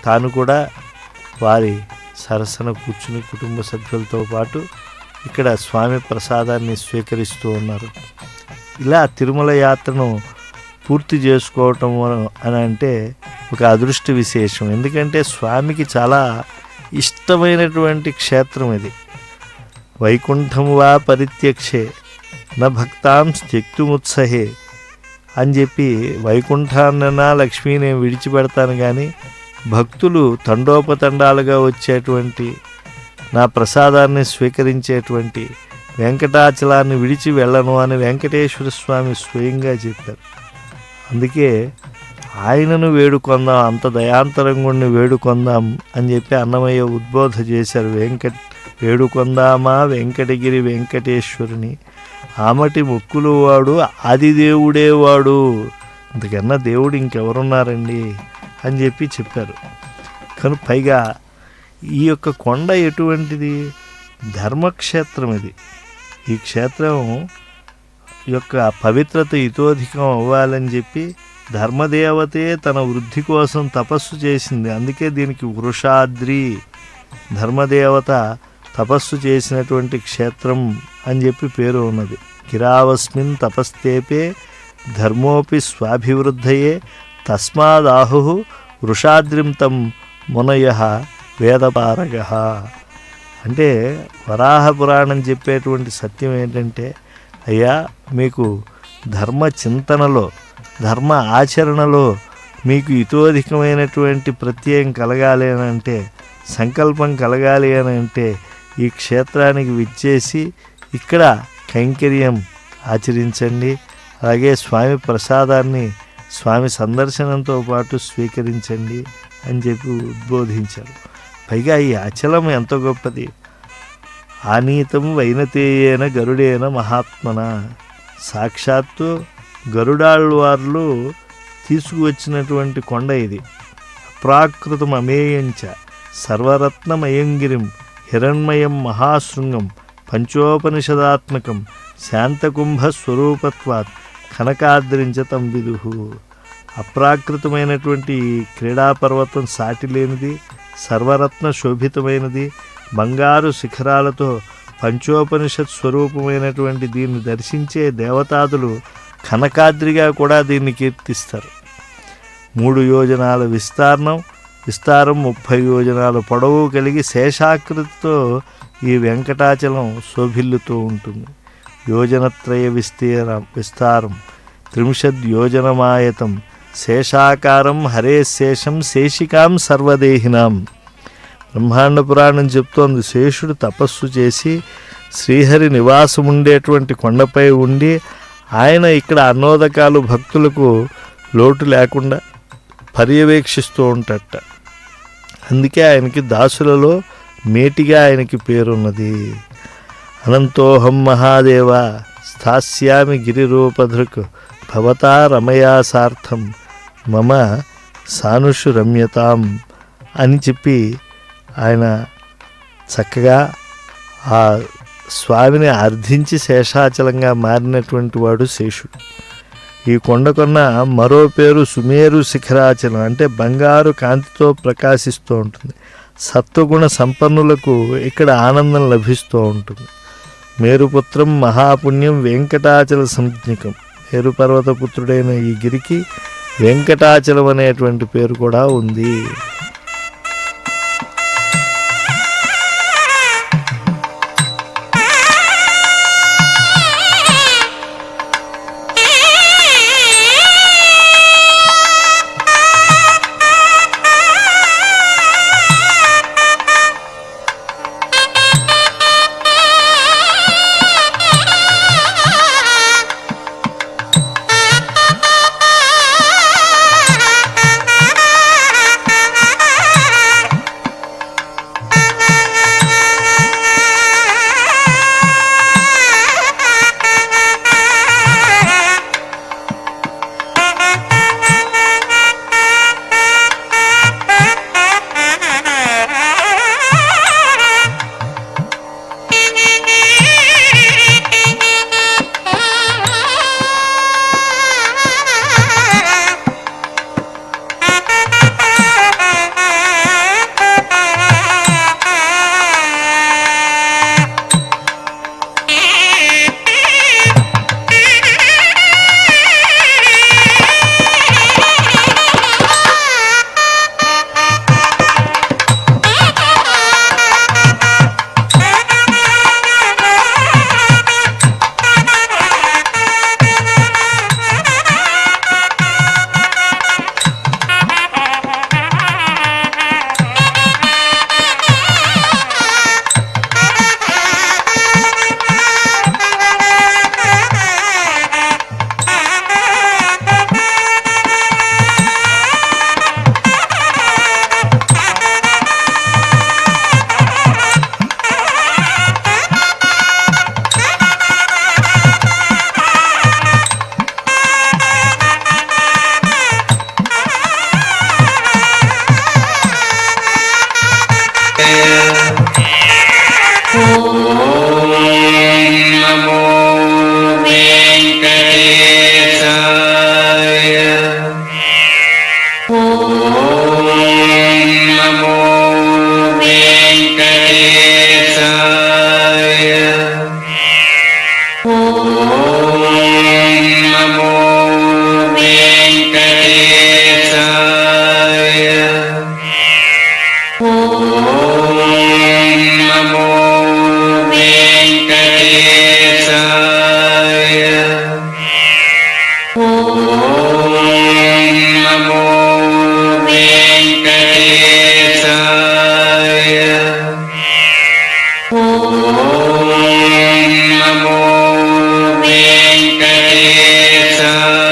తాను కూడా వారి సరసన కూర్చుని కుటుంబ సభ్యులతో పాటు ఇక్కడ స్వామి ప్రసాదాన్ని స్వీకరిస్తూ ఉన్నారు. ఇలా తిరుమల యాత్రను పూర్తి చేసుకోవటం అని అంటే ఒక అదృష్ట విశేషం. ఎందుకంటే స్వామికి చాలా ఇష్టమైనటువంటి క్షేత్రం ఇది. వైకుంఠం వా పరిత్యక్షే న భక్తాం త్యక్తుముత్సహే అని చెప్పి, వైకుంఠాన్నైనా లక్ష్మీ నేను విడిచిపెడతాను కానీ భక్తులు తండోపతండాలుగా వచ్చేటువంటి నా ప్రసాదాన్ని స్వీకరించేటువంటి వెంకటాచలాన్ని విడిచి వెళ్ళను అని వెంకటేశ్వర స్వామి స్వయంగా చెప్పారు. అందుకే ఆయనను వేడుకొందాం, అంత దయాంతరంగుణ్ణి వేడుకొందాం అని చెప్పి అన్నమయ్య ఉద్బోధ చేశారు. వేడుకొందామా వెంకటగిరి వెంకటేశ్వరుని, ఆమటి మొక్కులు వాడు ఆదిదేవుడేవాడు, ఇంతకన్నా దేవుడు ఇంకెవరున్నారండి అని చెప్పి చెప్పారు. కానీ పైగా ఈ యొక్క కొండ ఎటువంటిది? ధర్మక్షేత్రం ఇది. ఈ క్షేత్రం యొక్క పవిత్రత ఇతోధికం అవ్వాలని చెప్పి ధర్మదేవతే తన వృద్ధి కోసం తపస్సు చేసింది. అందుకే దీనికి వృషాద్రి, ధర్మదేవత తపస్సు చేసినటువంటి క్షేత్రం అని చెప్పి పేరు ఉన్నది. గిరావస్మిన్ తపస్తేపే ధర్మోపి స్వాభివృద్ధయే తస్మాదాహు వృషాద్రిం తం మునయ వేదపారగ. అంటే వరాహ పురాణం చెప్పేటువంటి సత్యం ఏంటంటే, అయ్యా మీకు ధర్మ చింతనలో, ధర్మ ఆచరణలో మీకు ఇతోధికమైనటువంటి ప్రత్యయం కలగాలి అని అంటే, సంకల్పం కలగాలి అని అంటే ఈ క్షేత్రానికి విచ్చేసి ఇక్కడ కైంకర్యం ఆచరించండి. అలాగే స్వామి ప్రసాదాన్ని స్వామి సందర్శనంతో పాటు స్వీకరించండి అని చెప్పి ఉద్బోధించారు. పైగా ఈ అచలం ఎంత గొప్పది. ఆనీతం వైనతేయేన గరుడేన మహాత్మన, సాక్షాత్తు గరుడాళ్వార్లు తీసుకువచ్చినటువంటి కొండ ఇది. అప్రాకృతం అమేయంచ సర్వరత్నమయంగిరిం హిరణ్మయం మహాశృంగం పంచోపనిషదాత్మకం శాంతకుంభ స్వరూపత్వాత్ కనకాద్రించతం విదుహు. అప్రాకృతమైనటువంటి క్రీడాపర్వతం సాటి లేనిది, సర్వరత్న శోభితమైనది, బంగారు శిఖరాలతో పంచోపనిషత్ స్వరూపమైనటువంటి దీన్ని దర్శించే దేవతాదులు కనకాద్రిగా కూడా దీన్ని కీర్తిస్తారు. 3 యోజనాల విస్తారం 30 యోజనాల పొడవు కలిగి శేషాకృతితో ఈ వెంకటాచలం శోభిల్లుతూ ఉంటుంది. యోజనత్రయ విస్తారం 30 యోజనమాయతం శేషాకారం హరే శేషం శేషికాం సర్వదేహినాం. బ్రహ్మాండ పురాణం చెప్తోంది, శేషుడు తపస్సు చేసి శ్రీహరి నివాసం ఉండేటువంటి కొండపై ఉండి ఆయన ఇక్కడ అన్నోదకాలు భక్తులకు లోటు లేకుండా పర్యవేక్షిస్తూ ఉంటాడట. అందుకే ఆయనకి దాసులలో మేటిగా ఆయనకి పేరున్నది. అనంతోహం మహాదేవ స్థాస్యామి గిరిరూపధృక్ భవతా రమయా సార్థం మమ సానుషు రమ్యతాం అని చెప్పి ఆయన చక్కగా ఆ స్వామిని అర్థించి శేషాచలంగా మారినటువంటి వాడు శేషుడు. ఈ కొండకొన్న మరో పేరు సుమేరు శిఖరాచలం, అంటే బంగారు కాంతితో ప్రకాశిస్తూ ఉంటుంది. సత్వగుణ సంపన్నులకు ఇక్కడ ఆనందం లభిస్తూ ఉంటుంది. మేరుపుత్రం మహాపుణ్యం వెంకటాచల సంజ్ఞకం. మేరుపర్వత పుత్రుడైన ఈ గిరికి వెంకటాచలం అనేటువంటి పేరు కూడా ఉంది. ఓం